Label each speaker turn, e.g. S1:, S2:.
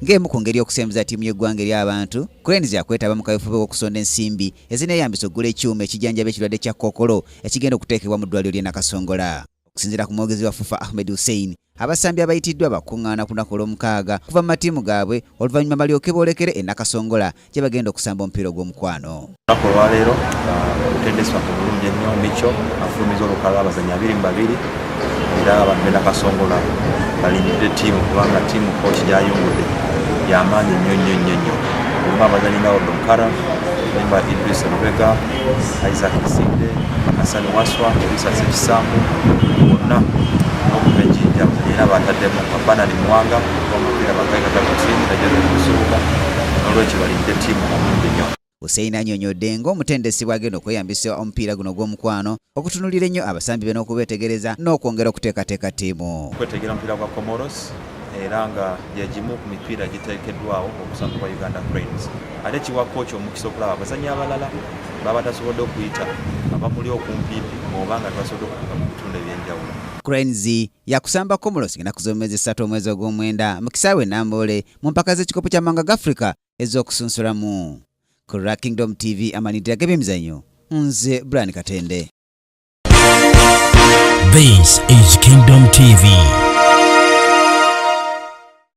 S1: ng'emu ku ngeri okusembuza ttiimu y'eggwanga ery'abantu. Cranes yakwetaba mu kaweefube w'okusonda ensimbi ezineeyambisa okugula ekyuma ekijjanjaba ekirwadde kya Kkookolo ekigenda okuteekebwa mu ddwaliro ly'e Nakasongola. Okusinziira ku mwogezi wa FUFA Ahmed Hussein, abasambi abayitiddwa bakuŋŋaana ku lunaku olw'omukaaga kuva mu matiimu gaabwe oluvannyuma balyoke boolekere e Nakasongola gye bagenda okusamba omupiira ogw'omukwano.
S2: Olunaku olwaleero okutendesebwa ku bulungi ennyo Micho afulumiza olukala abazannyi 2-2 era abantu b'e Nakasongola balindidde ttiimu kubanga ttiimu kooki gy'ayungudde y'amaanyi nnyo. Mulimu abazannyi nga Odom Kara, Memba Idris Lubega, Isaac Kisinde, Hassan Waswa, Elisa Sekisambu, bonna n'okubejjinja abazannyi era bataddemu Banani Mwanga omupiira bakaika kapiteni najjaza kusuuka n'olwekyo balindidde ttiimu omulungi nnyo.
S1: Hussein annyonnyodde ng'omutendesi bw'agenda okweyambisa omupiira guno gw'omukwano okutunuulira ennyo abasambi be n'okubeetegereza n'okwongera okuteekateeka ttiimu.
S2: Okwetegera omupiira gwa Comoros era nga gyegimu ku mipiira giteekeddwawo okusamba kwa Uganda Cranes. Ate kiwa kooki omukisa okulaba abazannyi abalala baba batasobodde okuyita abamuli okumpiimpi oba nga tebasobodde okutuuka mu bitundu ebyenjawulo.
S1: Cranes yakusamba Comoros ng'ennaku z'omwezi 3 omwezi ogw'omwenda mu kisaawe Namboole mu mpaka z'ekikopo ky'amawanga g'Afrika ez'okusunsulamu. Ku Kingdom TV amanyiddira g'ebyemizannyo, nze Brian Katende.
S3: This is Kingdom TV.